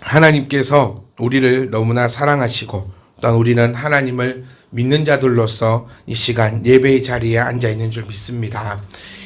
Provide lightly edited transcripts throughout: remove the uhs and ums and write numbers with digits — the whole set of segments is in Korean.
하나님께서 우리를 너무나 사랑하시고 또한 우리는 하나님을 믿는 자들로서 이 시간 예배의 자리에 앉아 있는 줄 믿습니다.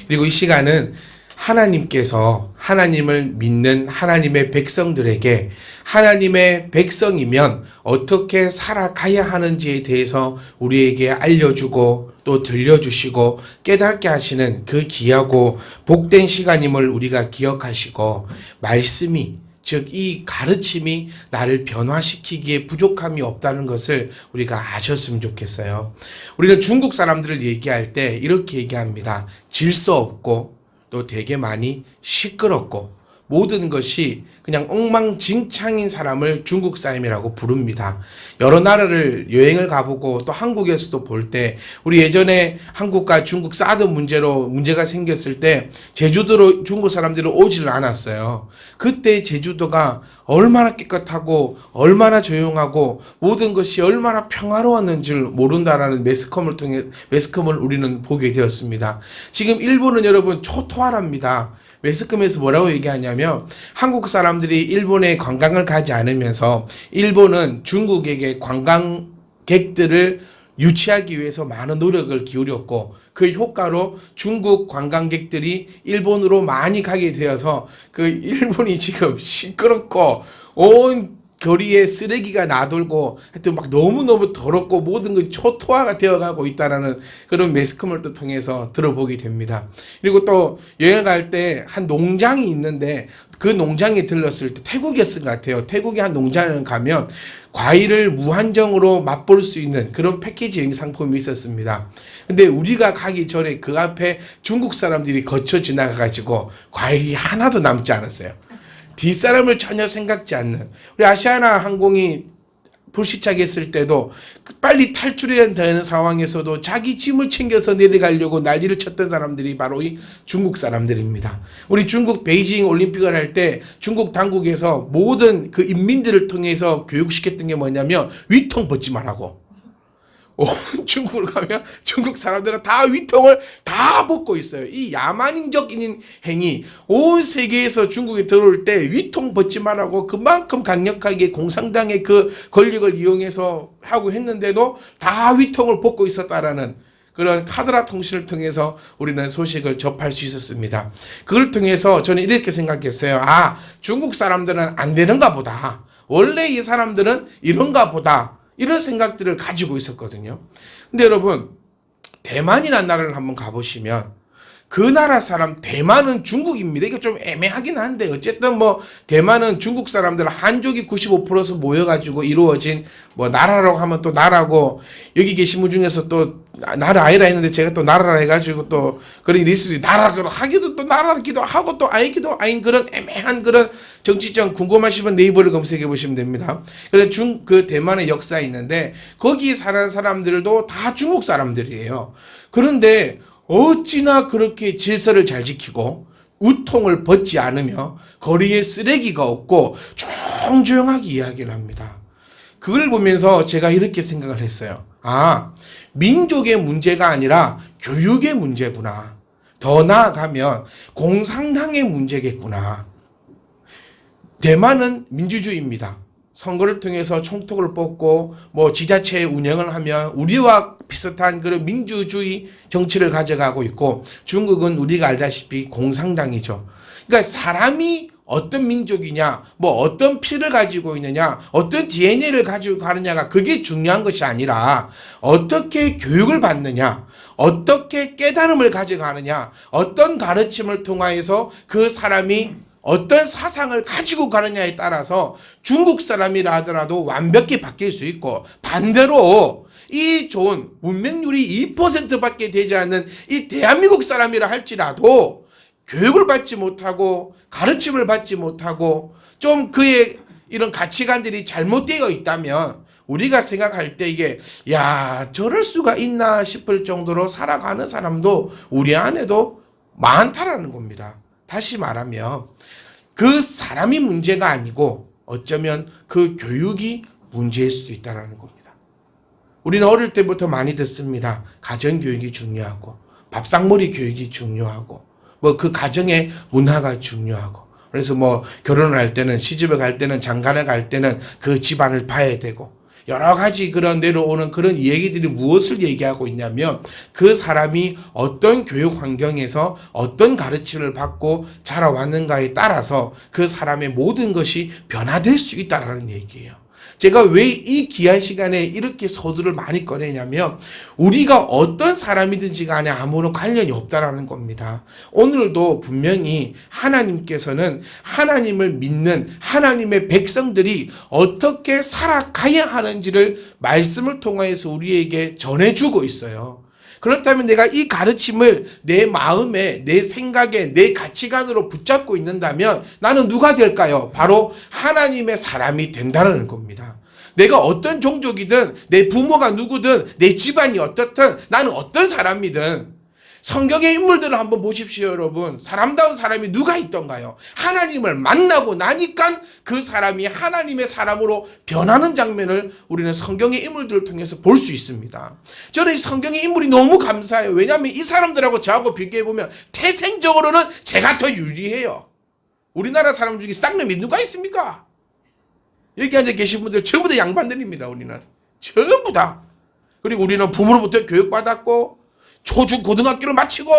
그리고 이 시간은 하나님께서 하나님을 믿는 하나님의 백성들에게 하나님의 백성이면 어떻게 살아가야 하는지에 대해서 우리에게 알려주고 또 들려주시고 깨닫게 하시는 그 귀하고 복된 시간임을 우리가 기억하시고 말씀이 즉 이 가르침이 나를 변화시키기에 부족함이 없다는 것을 우리가 아셨으면 좋겠어요. 우리는 중국 사람들을 얘기할 때 이렇게 얘기합니다. 질서 없고 또 되게 많이 시끄럽고 모든 것이 그냥 엉망진창인 사람을 중국 사람이라고 부릅니다. 여러 나라를 여행을 가보고 또 한국에서도 볼 때 우리 예전에 한국과 중국 사드 문제로 문제가 생겼을 때 제주도로 중국 사람들이 오질 않았어요. 그때 제주도가 얼마나 깨끗하고 얼마나 조용하고 모든 것이 얼마나 평화로웠는 줄 모른다라는 매스컴을 우리는 보게 되었습니다. 지금 일본은 여러분 초토화랍니다. 매스컴에서 뭐라고 얘기하냐면 한국 사람들이 일본에 관광을 가지 않으면서 일본은 중국에게 관광객들을 유치하기 위해서 많은 노력을 기울였고 그 효과로 중국 관광객들이 일본으로 많이 가게 되어서 그 일본이 지금 시끄럽고 온 거리에 쓰레기가 나돌고 하여튼 막 너무너무 더럽고 모든 것이 초토화가 되어가고 있다는 그런 매스컴을 또 통해서 들어보게 됩니다. 그리고 또 여행 갈 때 한 농장이 있는데 그 농장에 들렀을 때 태국이었을 것 같아요. 태국의 한 농장에 가면 과일을 무한정으로 맛볼 수 있는 그런 패키지 여행 상품이 있었습니다. 근데 우리가 가기 전에 그 앞에 중국 사람들이 거쳐 지나가가지고 과일이 하나도 남지 않았어요. 뒷사람을 전혀 생각지 않는 우리 아시아나 항공이 불시착했을 때도 빨리 탈출해야 되는 상황에서도 자기 짐을 챙겨서 내려가려고 난리를 쳤던 사람들이 바로 이 중국 사람들입니다. 우리 중국 베이징 올림픽을 할 때 중국 당국에서 모든 그 인민들을 통해서 교육시켰던 게 뭐냐면 위통 벗지 말라고. 중국으로 가면 중국 사람들은 다 위통을 다 벗고 있어요. 이 야만인적인 행위 온 세계에서 중국에 들어올 때 위통 벗지 말라고 그만큼 강력하게 공산당의 그 권력을 이용해서 하고 했는데도 다 위통을 벗고 있었다라는 그런 카드라 통신을 통해서 우리는 소식을 접할 수 있었습니다. 그걸 통해서 저는 이렇게 생각했어요. 아, 중국 사람들은 안 되는가 보다. 원래 이 사람들은 이런가 보다. 이런 생각들을 가지고 있었거든요. 근데 여러분, 대만이라는 나라를 한번 가보시면 그 나라 사람, 대만은 중국입니다. 이거 좀 애매하긴 한데 어쨌든 뭐 대만은 중국 사람들 한족이 95%서 모여가지고 이루어진 뭐 나라라고 하면 또 나라고 여기 계신 분 중에서 또 나라 아니라 했는데 제가 또 나라라 해가지고 또 그런 일이 있을 수 나라 하기도 또 나라기도 하고 또 아니기도 아닌 그런 애매한 그런 정치적 궁금하시면 네이버를 검색해 보시면 됩니다. 그래서 그 대만의 역사에 있는데 거기 사는 사람들도 다 중국 사람들이에요. 그런데 어찌나 그렇게 질서를 잘 지키고 우통을 벗지 않으며 거리에 쓰레기가 없고 조용조용하게 이야기를 합니다. 그걸 보면서 제가 이렇게 생각을 했어요. 아, 민족의 문제가 아니라 교육의 문제구나. 더 나아가면 공산당의 문제겠구나. 대만은 민주주의입니다. 선거를 통해서 총통을 뽑고 뭐 지자체 운영을 하면 우리와 비슷한 그런 민주주의 정치를 가져가고 있고 중국은 우리가 알다시피 공산당이죠. 그러니까 사람이 어떤 민족이냐, 뭐 어떤 피를 가지고 있느냐, 어떤 DNA를 가지고 가느냐가 그게 중요한 것이 아니라 어떻게 교육을 받느냐, 어떻게 깨달음을 가져가느냐, 어떤 가르침을 통하여서 그 사람이 어떤 사상을 가지고 가느냐에 따라서 중국 사람이라 하더라도 완벽히 바뀔 수 있고 반대로 이 좋은 문맹률이 2%밖에 되지 않는 이 대한민국 사람이라 할지라도 교육을 받지 못하고 가르침을 받지 못하고 좀 그의 이런 가치관들이 잘못되어 있다면 우리가 생각할 때 이게 야 저럴 수가 있나 싶을 정도로 살아가는 사람도 우리 안에도 많다라는 겁니다. 다시 말하면 그 사람이 문제가 아니고 어쩌면 그 교육이 문제일 수도 있다는 겁니다. 우리는 어릴 때부터 많이 듣습니다. 가정교육이 중요하고 밥상머리 교육이 중요하고 뭐 그 가정의 문화가 중요하고 그래서 뭐 결혼을 할 때는, 시집을 갈 때는, 장가를 갈 때는 그 집안을 봐야 되고, 여러 가지 그런 내려오는 그런 얘기들이 무엇을 얘기하고 있냐면, 그 사람이 어떤 교육 환경에서 어떤 가르침을 받고 자라왔는가에 따라서 그 사람의 모든 것이 변화될 수 있다라는 얘기예요. 제가 왜 이 귀한 시간에 이렇게 서두를 많이 꺼내냐면, 우리가 어떤 사람이든지 간에 아무런 관련이 없다라는 겁니다. 오늘도 분명히 하나님께서는 하나님을 믿는 하나님의 백성들이 어떻게 살아가야 하는지를 말씀을 통하여서 우리에게 전해주고 있어요. 그렇다면 내가 이 가르침을 내 마음에, 내 생각에, 내 가치관으로 붙잡고 있는다면 나는 누가 될까요? 바로 하나님의 사람이 된다는 겁니다. 내가 어떤 종족이든, 내 부모가 누구든, 내 집안이 어떻든, 나는 어떤 사람이든, 성경의 인물들을 한번 보십시오, 여러분. 사람다운 사람이 누가 있던가요? 하나님을 만나고 나니까 그 사람이 하나님의 사람으로 변하는 장면을 우리는 성경의 인물들을 통해서 볼 수 있습니다. 저는 이 성경의 인물이 너무 감사해요. 왜냐하면 이 사람들하고 저하고 비교해보면 태생적으로는 제가 더 유리해요. 우리나라 사람 중에 쌍놈이 누가 있습니까? 여기 앉아 계신 분들 전부 다 양반들입니다. 우리는 전부 다. 그리고 우리는 부모로부터 교육받았고 초중 고등학교를 마치고,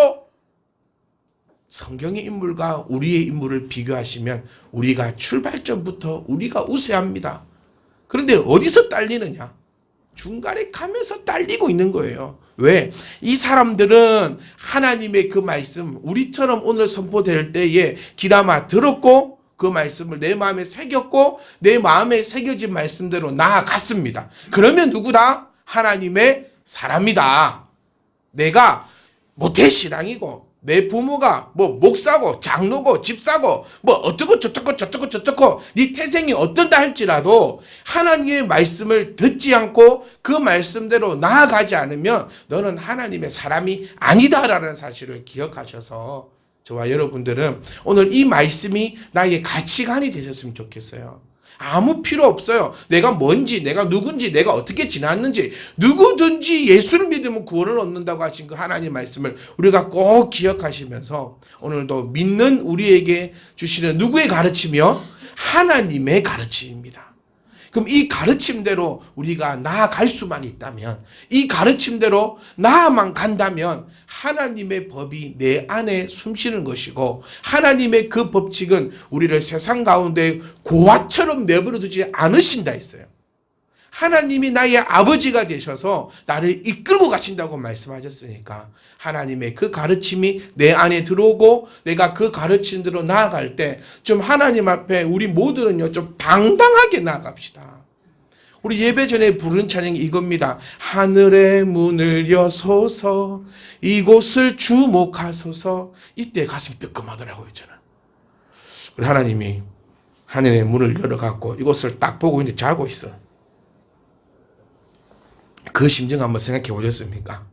성경의 인물과 우리의 인물을 비교하시면 우리가 출발점부터 우리가 우세합니다. 그런데 어디서 딸리느냐? 중간에 가면서 딸리고 있는 거예요. 왜? 이 사람들은 하나님의 그 말씀, 우리처럼 오늘 선포될 때에 귀담아 들었고 그 말씀을 내 마음에 새겼고 내 마음에 새겨진 말씀대로 나아갔습니다. 그러면 누구다? 하나님의 사람이다. 내가 모태신앙이고 내 부모가 뭐 목사고 장로고 집사고 뭐 어떻고 저떻고 네 태생이 어떤다 할지라도 하나님의 말씀을 듣지 않고 그 말씀대로 나아가지 않으면 너는 하나님의 사람이 아니다라는 사실을 기억하셔서 저와 여러분들은 오늘 이 말씀이 나의 가치관이 되셨으면 좋겠어요. 아무 필요 없어요. 내가 뭔지, 내가 누군지, 내가 어떻게 지났는지, 누구든지 예수를 믿으면 구원을 얻는다고 하신 그 하나님 말씀을 우리가 꼭 기억하시면서 오늘도 믿는 우리에게 주시는 누구의 가르침이요? 하나님의 가르침입니다. 그럼 이 가르침대로 우리가 나아갈 수만 있다면, 이 가르침대로 나아만 간다면 하나님의 법이 내 안에 숨쉬는 것이고, 하나님의 그 법칙은 우리를 세상 가운데 고아처럼 내버려 두지 않으신다 했어요. 하나님이 나의 아버지가 되셔서 나를 이끌고 가신다고 말씀하셨으니까 하나님의 그 가르침이 내 안에 들어오고 내가 그 가르침대로 나아갈 때 좀 하나님 앞에 우리 모두는요 좀 당당하게 나아갑시다. 우리 예배 전에 부른 찬양이 이겁니다. 하늘의 문을 여소서 이곳을 주목하소서. 이때 가슴이 뜨끔하더라고요. 저는. 우리 하나님이 하늘의 문을 열어갖고 이곳을 딱 보고 이제 자고 있어. 그 심정 한번 생각해 보셨습니까?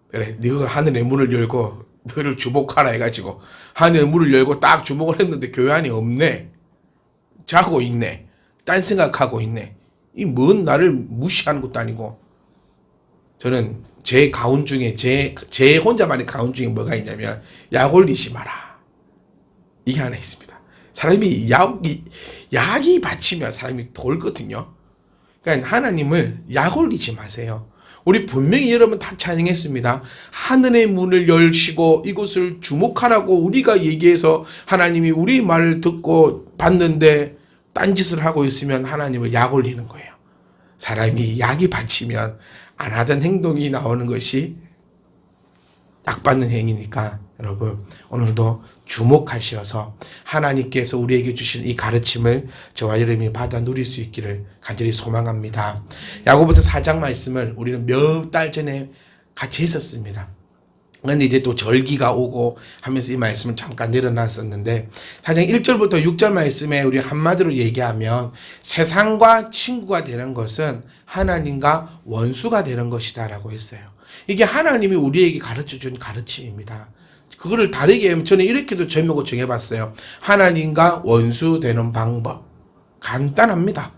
그래, 네가 하늘의 문을 열고 너를 주목하라 해가지고 하늘의 문을 열고 딱 주목을 했는데 교회 안에 없네. 자고 있네. 딴 생각하고 있네. 이 뭔 나를 무시하는 것도 아니고. 저는 제 가운 중에 제 혼자만의 가운 중에 뭐가 있냐면 약 올리지 마라. 이게 하나 있습니다. 사람이 약이 받치면 사람이 돌거든요. 그러니까 하나님을 약 올리지 마세요. 우리 분명히 여러분 다 찬양했습니다. 하늘의 문을 열시고 이곳을 주목하라고 우리가 얘기해서 하나님이 우리 말을 듣고 받는데 딴짓을 하고 있으면 하나님을 약 올리는 거예요. 사람이 약이 받치면 안 하던 행동이 나오는 것이 약 받는 행위니까 여러분 오늘도 주목하셔서 하나님께서 우리에게 주신 이 가르침을 저와 여러분이 받아 누릴 수 있기를 간절히 소망합니다. 야고보서 4장 말씀을 우리는 몇 달 전에 같이 했었습니다. 그런데 이제 또 절기가 오고 하면서 이 말씀을 잠깐 내려놨었는데 4장 1절부터 6절 말씀에 우리 한마디로 얘기하면 세상과 친구가 되는 것은 하나님과 원수가 되는 것이다 라고 했어요. 이게 하나님이 우리에게 가르쳐준 가르침입니다. 그거를 다르게 하면 저는 이렇게도 제목을 정해봤어요. 하나님과 원수 되는 방법. 간단합니다.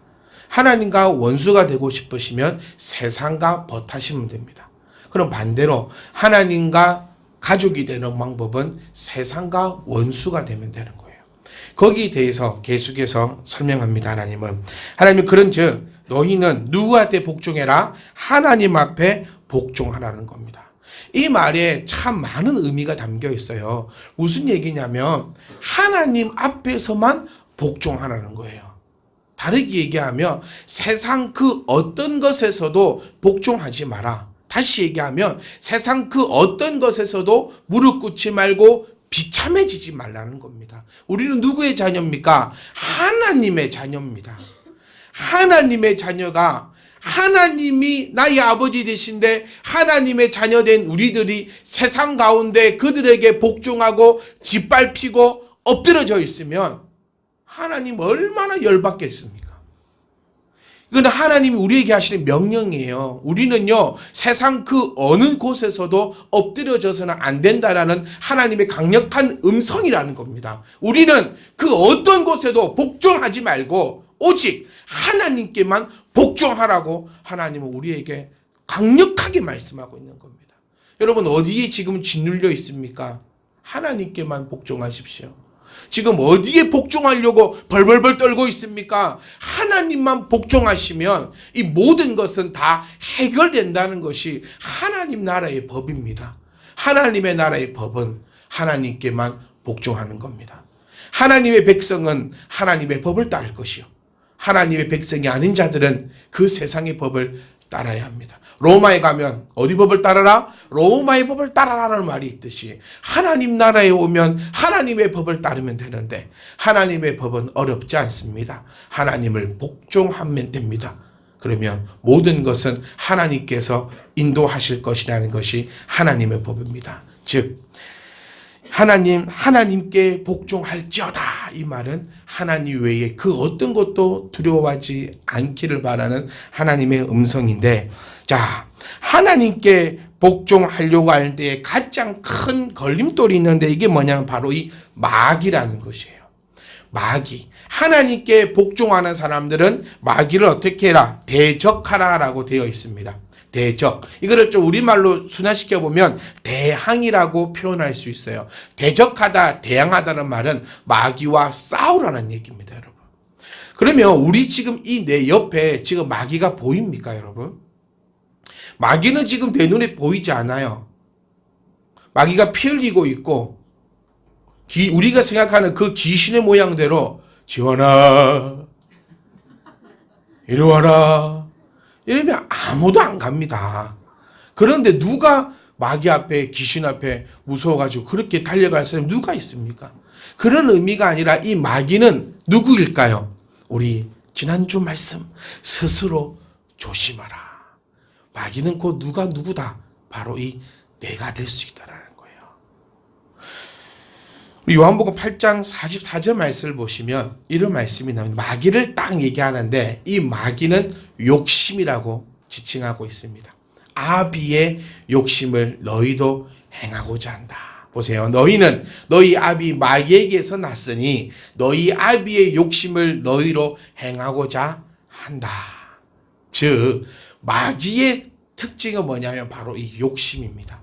하나님과 원수가 되고 싶으시면 세상과 벗하시면 됩니다. 그럼 반대로 하나님과 가족이 되는 방법은 세상과 원수가 되면 되는 거예요. 거기에 대해서 계속해서 설명합니다. 하나님은 그런즉 너희는 누구한테 복종해라? 하나님 앞에 복종하라는 겁니다. 이 말에 참 많은 의미가 담겨 있어요. 무슨 얘기냐면 하나님 앞에서만 복종하라는 거예요. 다르게 얘기하면 세상 그 어떤 것에서도 복종하지 마라. 다시 얘기하면 세상 그 어떤 것에서도 무릎 꿇지 말고 비참해지지 말라는 겁니다. 우리는 누구의 자녀입니까? 하나님의 자녀입니다. 하나님의 자녀가 하나님이 나의 아버지 되신데 하나님의 자녀된 우리들이 세상 가운데 그들에게 복종하고 짓밟히고 엎드려져 있으면 하나님 얼마나 열받겠습니까? 이건 하나님이 우리에게 하시는 명령이에요. 우리는요, 세상 그 어느 곳에서도 엎드려져서는 안 된다라는 하나님의 강력한 음성이라는 겁니다. 우리는 그 어떤 곳에도 복종하지 말고 오직 하나님께만 복종하라고 하나님은 우리에게 강력하게 말씀하고 있는 겁니다. 여러분, 어디에 지금 짓눌려 있습니까? 하나님께만 복종하십시오. 지금 어디에 복종하려고 벌벌벌 떨고 있습니까? 하나님만 복종하시면 이 모든 것은 다 해결된다는 것이 하나님 나라의 법입니다. 하나님의 나라의 법은 하나님께만 복종하는 겁니다. 하나님의 백성은 하나님의 법을 따를 것이요, 하나님의 백성이 아닌 자들은 그 세상의 법을 따라야 합니다. 로마에 가면 어디 법을 따라라? 로마의 법을 따라라는 말이 있듯이 하나님 나라에 오면 하나님의 법을 따르면 되는데 하나님의 법은 어렵지 않습니다. 하나님을 복종하면 됩니다. 그러면 모든 것은 하나님께서 인도하실 것이라는 것이 하나님의 법입니다. 즉 하나님께 복종할지어다. 이 말은 하나님 외에 그 어떤 것도 두려워하지 않기를 바라는 하나님의 음성인데, 자, 하나님께 복종하려고 할 때 가장 큰 걸림돌이 있는데 이게 뭐냐면 바로 이 마귀라는 것이에요. 마귀. 하나님께 복종하는 사람들은 마귀를 어떻게 해라? 대적하라라고 되어 있습니다. 대적. 이거를 좀 우리말로 순화시켜 보면 대항이라고 표현할 수 있어요. 대적하다, 대항하다는 말은 마귀와 싸우라는 얘기입니다, 여러분. 그러면 우리 지금 이 내 옆에 지금 마귀가 보입니까, 여러분? 마귀는 지금 내 눈에 보이지 않아요. 마귀가 피 흘리고 있고 우리가 생각하는 그 귀신의 모양대로 지원아 이리 와라 이러면 아무도 안 갑니다. 그런데 누가 마귀 앞에, 귀신 앞에 무서워가지고 그렇게 달려갈 사람이 누가 있습니까? 그런 의미가 아니라 이 마귀는 누구일까요? 우리 지난주 말씀 스스로 조심하라. 마귀는 곧 누구다? 바로 이 내가 될 수 있다라는 거예요. 우리 요한복음 8장 44절 말씀을 보시면 이런 말씀이 나옵니다. 마귀를 딱 얘기하는데 이 마귀는 욕심이라고 지칭하고 있습니다. 아비의 욕심을 너희도 행하고자 한다. 보세요. 너희는 너희 아비 마귀에게서 났으니 너희 아비의 욕심을 너희로 행하고자 한다. 즉 마귀의 특징은 뭐냐면 바로 이 욕심입니다.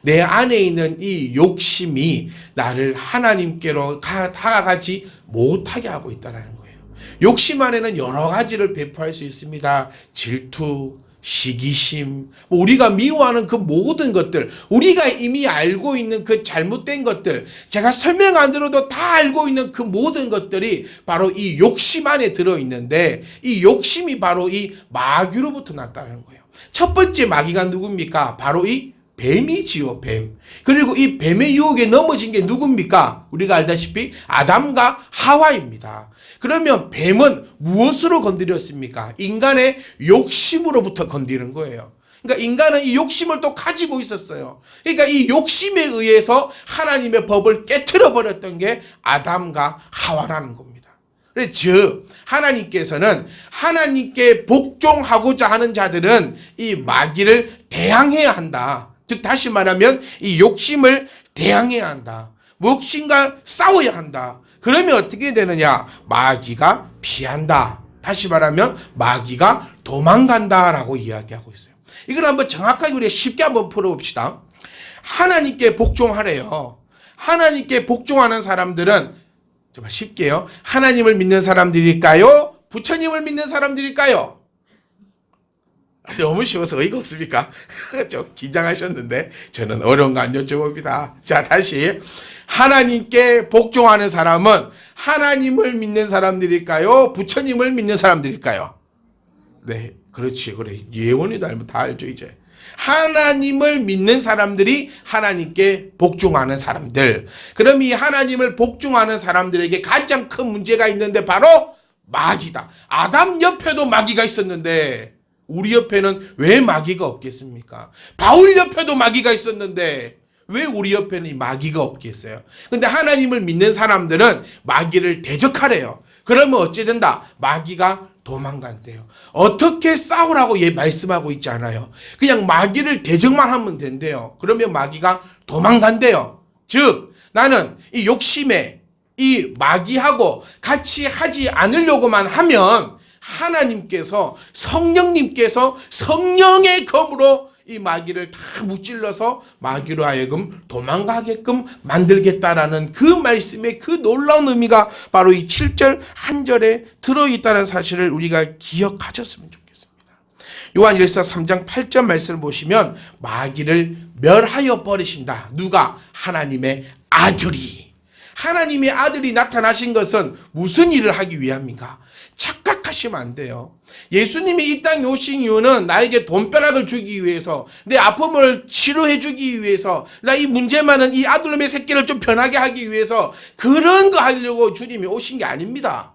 내 안에 있는 이 욕심이 나를 하나님께로 다가가지 못하게 하고 있다는 거예요. 욕심 안에는 여러 가지를 배포할 수 있습니다. 질투, 시기심, 우리가 미워하는 그 모든 것들, 우리가 이미 알고 있는 그 잘못된 것들, 제가 설명 안 들어도 다 알고 있는 그 모든 것들이 바로 이 욕심 안에 들어있는데 이 욕심이 바로 이 마귀로부터 났다는 거예요. 첫 번째 마귀가 누굽니까? 바로 이 뱀이지요, 뱀. 그리고 이 뱀의 유혹에 넘어진 게 누굽니까? 우리가 알다시피 아담과 하와입니다. 그러면 뱀은 무엇으로 건드렸습니까? 인간의 욕심으로부터 건드리는 거예요. 그러니까 인간은 이 욕심을 또 가지고 있었어요. 그러니까 이 욕심에 의해서 하나님의 법을 깨트려 버렸던 게 아담과 하와라는 겁니다. 즉 하나님께서는 하나님께 복종하고자 하는 자들은 이 마귀를 대항해야 한다. 즉 다시 말하면 이 욕심을 대항해야 한다. 욕심과 싸워야 한다. 그러면 어떻게 되느냐? 마귀가 피한다. 다시 말하면 마귀가 도망간다라고 이야기하고 있어요. 이걸 한번 정확하게 우리가 쉽게 한번 풀어봅시다. 하나님께 복종하래요. 하나님께 복종하는 사람들은 정말 쉽게요. 하나님을 믿는 사람들일까요? 부처님을 믿는 사람들일까요? 너무 쉬워서 어이가 없습니까? 좀 긴장하셨는데 저는 어려운 거 안 여쭤봅니다. 자, 다시. 하나님께 복종하는 사람은 하나님을 믿는 사람들일까요? 부처님을 믿는 사람들일까요? 네, 그렇지. 그래. 예원이도 알면 다 알죠, 이제. 하나님을 믿는 사람들이 하나님께 복종하는 사람들. 그럼 이 하나님을 복종하는 사람들에게 가장 큰 문제가 있는데 바로 마귀다. 아담 옆에도 마귀가 있었는데 우리 옆에는 왜 마귀가 없겠습니까? 바울 옆에도 마귀가 있었는데 왜 우리 옆에는 이 마귀가 없겠어요? 근데 하나님을 믿는 사람들은 마귀를 대적하래요. 그러면 어찌 된다? 마귀가 도망간대요. 어떻게 싸우라고 말씀하고 있지 않아요. 그냥 마귀를 대적만 하면 된대요. 그러면 마귀가 도망간대요. 즉 나는 이 욕심에 이 마귀하고 같이 하지 않으려고만 하면 하나님께서 성령님께서 성령의 검으로 이 마귀를 다 무찔러서 마귀로 하여금 도망가게끔 만들겠다라는 그 말씀의 그 놀라운 의미가 바로 이 7절 한 절에 들어있다는 사실을 우리가 기억하셨으면 좋겠습니다. 요한일서 3장 8절 말씀을 보시면 마귀를 멸하여 버리신다. 누가? 하나님의 아들이. 하나님의 아들이 나타나신 것은 무슨 일을 하기 위함인가? 착각하시면 안 돼요. 예수님이 이 땅에 오신 이유는 나에게 돈벼락을 주기 위해서, 내 아픔을 치료해 주기 위해서, 나 이 문제 많은 이 아들놈의 새끼를 좀 편하게 하기 위해서 그런 거 하려고 주님이 오신 게 아닙니다.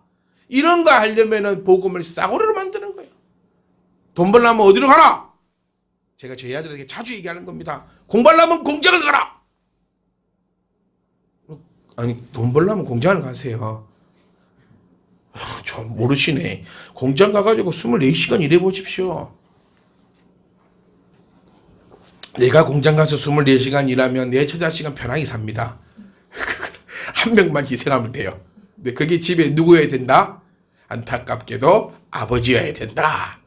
이런 거 하려면은 복음을 싸구려로 만드는 거예요. 돈 벌려면 어디로 가라? 제가 저희 아들에게 자주 얘기하는 겁니다. 공부하려면 공장을 가라. 아니, 돈 벌려면 공장을 가세요. 좀 모르시네. 공장 가가지고 24시간 일해보십시오. 내가 공장 가서 24시간 일하면 내 처자식은 편하게 삽니다. 한 명만 희생하면 돼요. 근데 그게 집에 누구여야 된다? 안타깝게도 아버지여야 된다.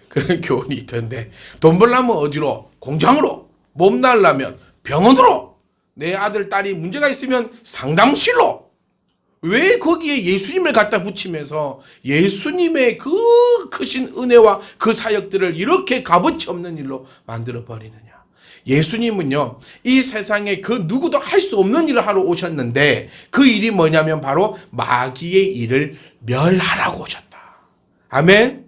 그런 교훈이 있던데, 돈 벌려면 어디로? 공장으로. 몸 날려면 병원으로. 내 아들, 딸이 문제가 있으면 상담실로. 왜 거기에 예수님을 갖다 붙이면서 예수님의 그 크신 은혜와 그 사역들을 이렇게 값어치 없는 일로 만들어 버리느냐? 예수님은요, 이 세상에 그 누구도 할 수 없는 일을 하러 오셨는데 그 일이 뭐냐면 바로 마귀의 일을 멸하라고 오셨다. 아멘.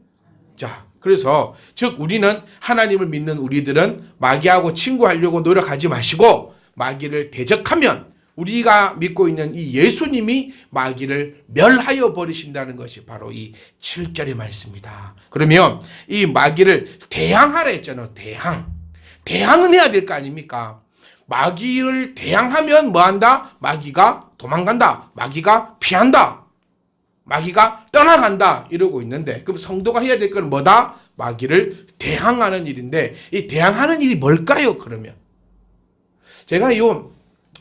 자, 그래서 즉 우리는 하나님을 믿는 우리들은 마귀하고 친구하려고 노력하지 마시고 마귀를 대적하면 우리가 믿고 있는 이 예수님이 마귀를 멸하여 버리신다는 것이 바로 이 7절의 말씀입니다. 그러면 이 마귀를 대항하라 했잖아요. 대항은 해야 될 거 아닙니까? 마귀를 대항하면 뭐한다? 마귀가 도망간다. 마귀가 피한다. 마귀가 떠나간다. 이러고 있는데 그럼 성도가 해야 될 건 뭐다? 마귀를 대항하는 일인데 이 대항하는 일이 뭘까요? 그러면 제가 이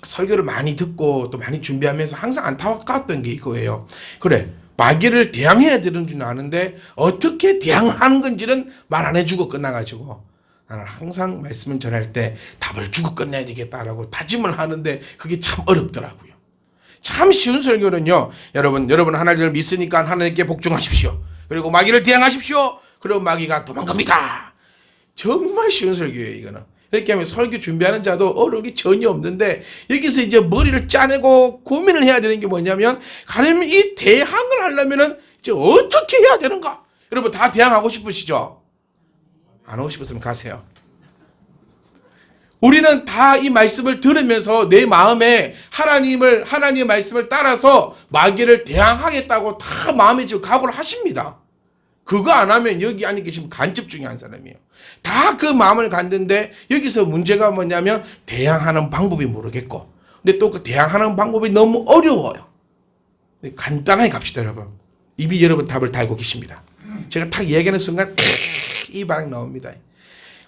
설교를 많이 듣고 또 많이 준비하면서 항상 안타까웠던 게 이거예요. 그래, 마귀를 대항해야 되는 줄 아는데 어떻게 대항하는 건지는 말 안 해주고 끝나가지고 나는 항상 말씀을 전할 때 답을 주고 끝내야 되겠다라고 다짐을 하는데 그게 참 어렵더라고요. 참 쉬운 설교는요, 여러분 하나님을 믿으니까 하나님께 복종하십시오. 그리고 마귀를 대항하십시오. 그럼 마귀가 도망갑니다. 정말 쉬운 설교예요, 이거는. 이렇게 하면 설교 준비하는 자도 어려움이 전혀 없는데 여기서 이제 머리를 짜내고 고민을 해야 되는 게 뭐냐면 가령 이 대항을 하려면은 이제 어떻게 해야 되는가? 여러분 다 대항하고 싶으시죠? 안 하고 싶으면 가세요. 우리는 다 이 말씀을 들으면서 내 마음에 하나님의 말씀을 따라서 마귀를 대항하겠다고 다 마음에 지금 각오를 하십니다. 그거 안 하면 여기 안에 계시면 간첩 중에 한 사람이에요. 다 그 마음을 갖는데 여기서 문제가 뭐냐면 대항하는 방법이 모르겠고, 근데 또 그 대항하는 방법이 너무 어려워요. 간단하게 갑시다, 여러분. 이미 여러분 답을 다 알고 계십니다. 제가 딱 얘기하는 순간 이 반응 나옵니다.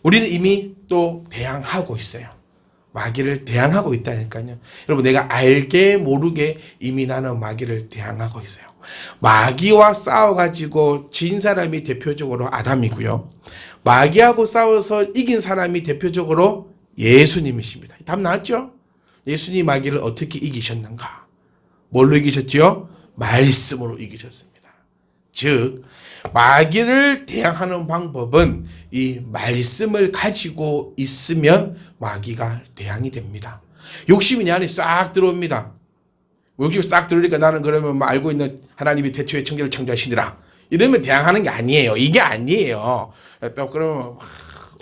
우리는 이미 또 대항하고 있어요. 마귀를 대항하고 있다니까요. 여러분, 내가 알게 모르게 이미 나는 마귀를 대항하고 있어요. 마귀와 싸워가지고 진 사람이 대표적으로 아담이고요. 마귀하고 싸워서 이긴 사람이 대표적으로 예수님이십니다. 답 나왔죠? 예수님 마귀를 어떻게 이기셨는가? 뭘로 이기셨지요? 말씀으로 이기셨습니다. 즉 마귀를 대항하는 방법은 이 말씀을 가지고 있으면 마귀가 대항이 됩니다. 욕심이 내 안에 싹 들어옵니다. 욕심이 싹 들어오니까 나는 그러면 뭐 알고 있는 하나님이 태초에 천지를 창조하시니라 이러면 대항하는 게 아니에요. 이게 아니에요. 또 그러면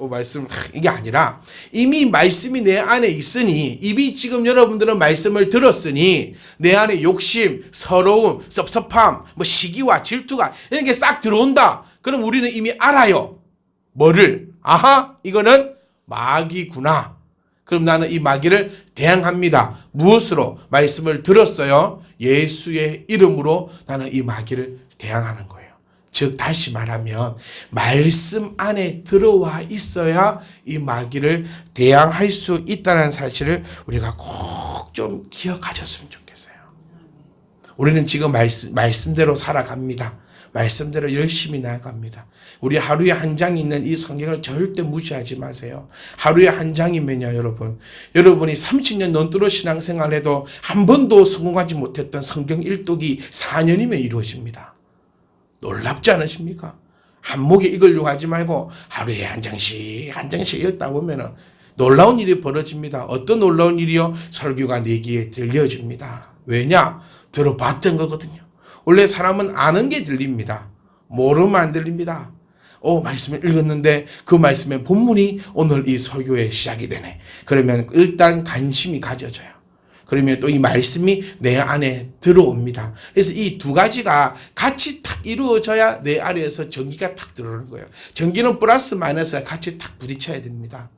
말씀 이게 아니라 이미 말씀이 내 안에 있으니 이미 지금 여러분들은 말씀을 들었으니 내 안에 욕심, 서러움, 섭섭함, 뭐 시기와 질투가 이런 게 싹 들어온다. 그럼 우리는 이미 알아요. 뭐를? 아하, 이거는 마귀구나. 그럼 나는 이 마귀를 대항합니다. 무엇으로? 말씀을 들었어요. 예수의 이름으로 나는 이 마귀를 대항하는 거예요. 즉 다시 말하면 말씀 안에 들어와 있어야 이 마귀를 대항할 수 있다는 사실을 우리가 꼭 좀 기억하셨으면 좋겠어요. 우리는 지금 말씀대로 살아갑니다. 말씀대로 열심히 나아갑니다. 우리 하루에 한 장이 있는 이 성경을 절대 무시하지 마세요. 하루에 한 장이면요, 여러분이 30년 넘도록 신앙생활해도 한 번도 성공하지 못했던 성경 일독이 4년이면 이루어집니다. 놀랍지 않으십니까? 한 목에 이걸로 하지 말고 하루에 한 장씩 읽다 보면은 놀라운 일이 벌어집니다. 어떤 놀라운 일이요? 설교가 내 귀에 들려집니다. 왜냐? 들어봤던 거거든요. 원래 사람은 아는 게 들립니다. 모르면 안 들립니다. 말씀을 읽었는데 그 말씀의 본문이 오늘 이 설교의 시작이 되네. 그러면 일단 관심이 가져져요. 그러면 또 이 말씀이 내 안에 들어옵니다. 그래서 이 두 가지가 같이 탁 이루어져야 내 안에서 전기가 탁 들어오는 거예요. 전기는 플러스 마이너스가 같이 탁 부딪혀야 됩니다.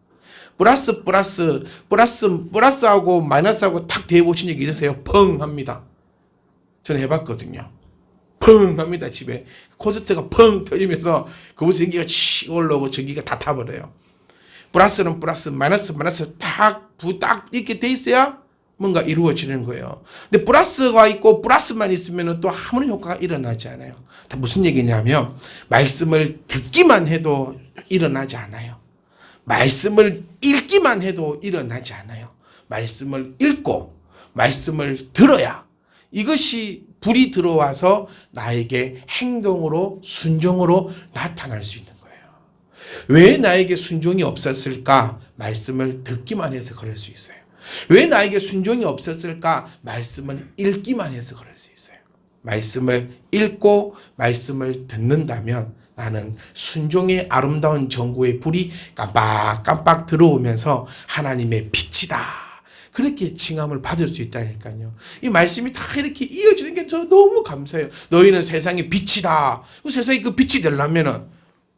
플러스하고 마이너스하고 탁 대보신 적이 있으세요? 펑 합니다. 저는 해봤거든요. 펑 합니다. 집에 콘서트가 펑 터지면서 그곳에 전기가 치 올라오고 전기가 다 타버려요. 플러스는 플러스, 마이너스 딱 이렇게 돼 있어야 뭔가 이루어지는 거예요. 근데 플러스가 있고 플러스만 있으면 또 아무런 효과가 일어나지 않아요. 다 무슨 얘기냐면 말씀을 듣기만 해도 일어나지 않아요. 말씀을 읽기만 해도 일어나지 않아요. 말씀을 읽고 말씀을 들어야 이것이 불이 들어와서 나에게 행동으로 순종으로 나타날 수 있는 거예요. 왜 나에게 순종이 없었을까? 말씀을 듣기만 해서 그럴 수 있어요. 왜 나에게 순종이 없었을까? 말씀을 읽기만 해서 그럴 수 있어요. 말씀을 읽고 말씀을 듣는다면 나는 순종의 아름다운 전구의 불이 깜빡깜빡 들어오면서 하나님의 빛이다. 그렇게 칭함을 받을 수 있다니까요. 이 말씀이 다 이렇게 이어지는 게 저는 너무 감사해요. 너희는 세상의 빛이다. 세상에 그 빛이 되려면은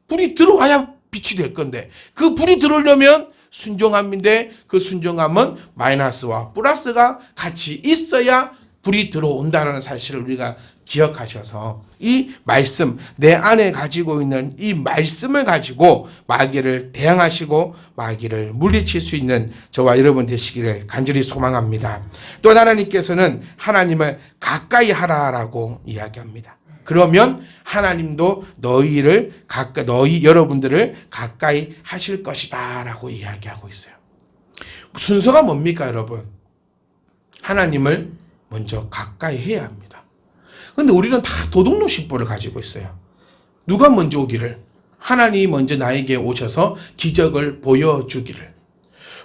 불이 들어와야 빛이 될 건데 그 불이 들어오려면 순종함인데 그 순종함은 마이너스와 플러스가 같이 있어야 불이 들어온다는 사실을 우리가 기억하셔서 이 말씀, 내 안에 가지고 있는 이 말씀을 가지고 마귀를 대항하시고 마귀를 물리칠 수 있는 저와 여러분 되시기를 간절히 소망합니다. 또 하나님께서는 하나님을 가까이 하라라고 이야기합니다. 그러면 하나님도 여러분들을 가까이 하실 것이다라고 이야기하고 있어요. 순서가 뭡니까, 여러분? 하나님을 먼저 가까이 해야 합니다. 그런데 우리는 다 도둑놈 심보를 가지고 있어요. 누가 먼저 오기를? 하나님이 먼저 나에게 오셔서 기적을 보여주기를.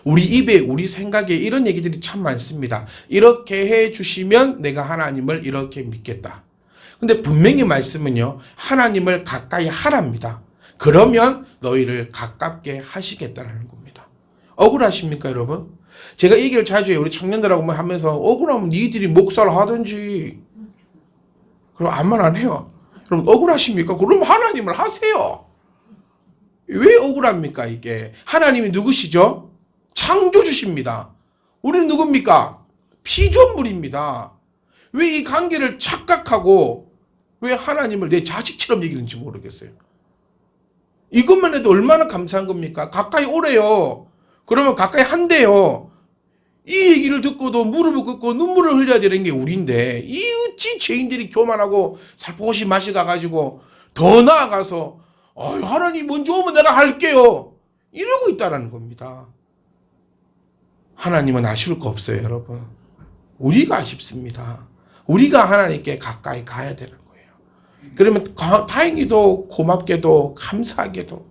우리 입에 우리 생각에 이런 얘기들이 참 많습니다. 이렇게 해주시면 내가 하나님을 이렇게 믿겠다. 근데 분명히 말씀은요, 하나님을 가까이 하랍니다. 그러면 너희를 가깝게 하시겠다는 겁니다. 억울하십니까, 여러분? 제가 이 얘기를 자주 해요. 우리 청년들하고 하면서 억울하면 니들이 목사를 하든지. 그럼 아무 말 안 해요. 그럼 억울하십니까? 그럼 하나님을 하세요. 왜 억울합니까, 이게? 하나님이 누구시죠? 창조주십니다. 우리는 누굽니까? 피조물입니다. 왜 이 관계를 착각하고 왜 하나님을 내 자식처럼 여기는지 모르겠어요. 이것만 해도 얼마나 감사한 겁니까? 가까이 오래요. 그러면 가까이 한대요. 이 얘기를 듣고도 무릎을 꿇고 눈물을 흘려야 되는 게 우리인데 이 어찌 죄인들이 교만하고 살포시 맛이 가가지고 더 나아가서 하나님 먼저 오면 내가 할게요. 이러고 있다는 겁니다. 하나님은 아쉬울 거 없어요, 여러분. 우리가 아쉽습니다. 우리가 하나님께 가까이 가야 되는 거예요. 그러면 다행히도 고맙게도 감사하게도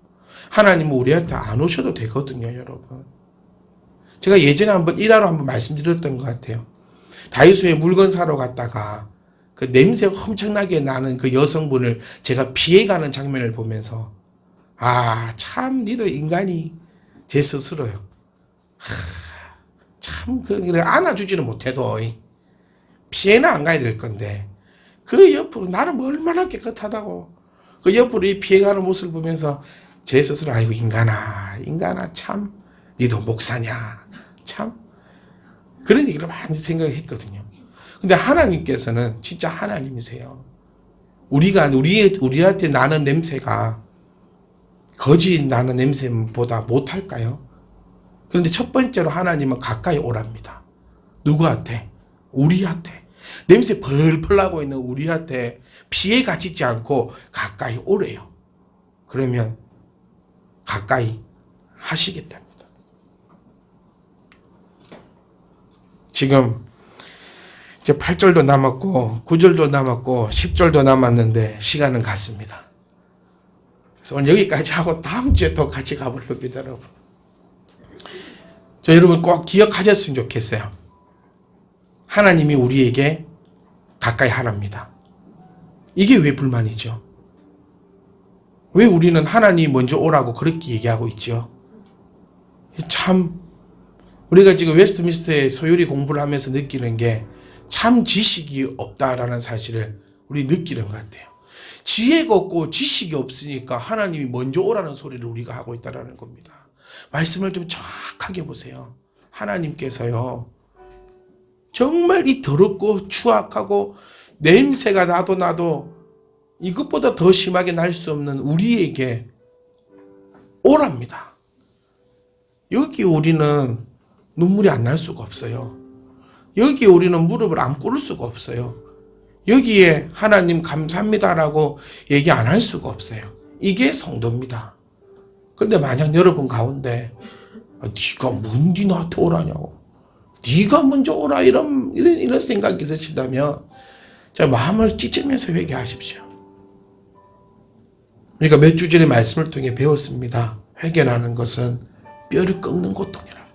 하나님은 우리한테 안 오셔도 되거든요, 여러분. 제가 예전에 일화로 한번 말씀드렸던 것 같아요. 다이소에 물건 사러 갔다가 그 냄새가 엄청나게 나는 그 여성분을 제가 피해가는 장면을 보면서 참 니도 인간이 제 스스로요. 참 그래 안아주지는 못해도 피해는 안 가야 될 건데 그 옆으로 나는 얼마나 깨끗하다고 그 옆으로 이 피해가는 모습을 보면서 제 스스로 아이고 인간아 참 니도 목사냐 참 그런 얘기를 많이 생각했거든요. 근데 하나님께서는 진짜 하나님이세요. 우리한테 나는 냄새가 거짓 나는 냄새보다 못할까요? 그런데 첫 번째로 하나님은 가까이 오랍니다. 누구한테? 우리한테. 냄새 벌벌 나고 있는 우리한테 피해 가지지 않고 가까이 오래요. 그러면 가까이 하시겠답니다. 지금 이제 8절도 남았고 9절도 남았고 10절도 남았는데 시간은 갔습니다. 그래서 오늘 여기까지 하고 다음 주에 또 같이 가보렵니다, 여러분. 여러분 꼭 기억하셨으면 좋겠어요. 하나님이 우리에게 가까이 하랍니다. 이게 왜 불만이죠? 왜 우리는 하나님이 먼저 오라고 그렇게 얘기하고 있죠? 참 우리가 지금 웨스트민스터의 소요리 공부를 하면서 느끼는 게 참 지식이 없다라는 사실을 우리 느끼는 것 같아요. 지혜가 없고 지식이 없으니까 하나님이 먼저 오라는 소리를 우리가 하고 있다는 겁니다. 말씀을 좀 정확하게 보세요. 하나님께서요 정말 이 더럽고 추악하고 냄새가 나도 이것보다 더 심하게 날 수 없는 우리에게 오랍니다. 여기 우리는 눈물이 안 날 수가 없어요. 여기에 우리는 무릎을 안 꿇을 수가 없어요. 여기에 하나님 감사합니다라고 얘기 안 할 수가 없어요. 이게 성도입니다. 그런데 만약 여러분 가운데 네가 뭔디 나한테 오라냐고 네가 먼저 오라 이런 생각이 있으시다면 자 마음을 찢으면서 회개하십시오. 그러니까 몇 주 전에 말씀을 통해 배웠습니다. 회개라는 것은 뼈를 꺾는 고통이라고요.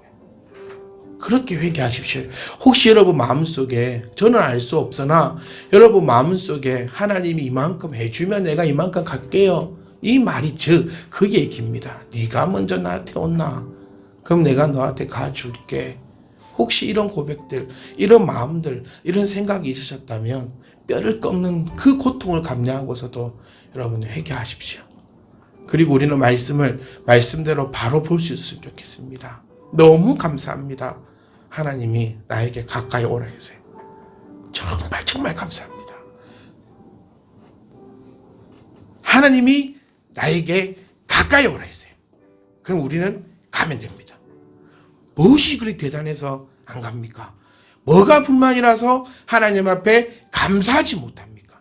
그렇게 회개하십시오. 혹시 여러분 마음속에 저는 알 수 없으나 여러분 마음속에 하나님이 이만큼 해주면 내가 이만큼 갈게요. 이 말이 그 얘기입니다. 네가 먼저 나한테 온나? 그럼 내가 너한테 가줄게. 혹시 이런 고백들, 이런 마음들, 이런 생각이 있으셨다면 뼈를 꺾는 그 고통을 감내하고서도 여러분 회개하십시오. 그리고 우리는 말씀대로 바로 볼 수 있었으면 좋겠습니다. 너무 감사합니다. 하나님이 나에게 가까이 오라 해주세요. 정말 감사합니다. 하나님이 나에게 가까이 오라 해주세요. 그럼 우리는 가면 됩니다. 무엇이 그리 대단해서 안 갑니까? 뭐가 불만이라서 하나님 앞에 감사하지 못합니까?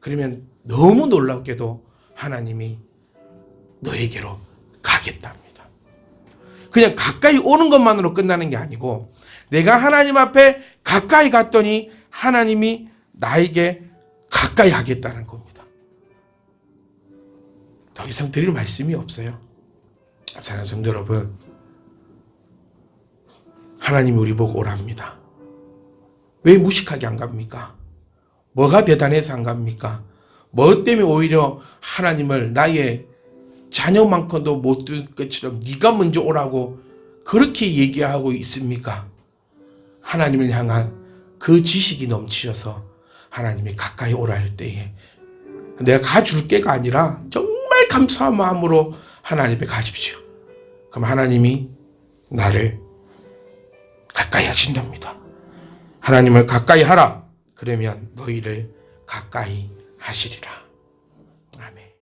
그러면 너무 놀랍게도 하나님이 너에게로 가겠답니다. 그냥 가까이 오는 것만으로 끝나는 게 아니고 내가 하나님 앞에 가까이 갔더니 하나님이 나에게 가까이 하겠다는 겁니다. 더 이상 드릴 말씀이 없어요. 사랑하는 성도 여러분, 하나님이 우리 보고 오랍니다. 왜 무식하게 안 갑니까? 뭐가 대단해서 안 갑니까? 뭐 때문에 오히려 하나님을 나의 자녀만큼도 못 될 것처럼 네가 먼저 오라고 그렇게 얘기하고 있습니까? 하나님을 향한 그 지식이 넘치셔서 하나님이 가까이 오라 할 때에 내가 가줄게가 아니라 정말 감사한 마음으로 하나님 앞에 가십시오. 그럼 하나님이 나를 가까이 하신답니다. 하나님을 가까이 하라. 그러면 너희를 가까이 하시리라.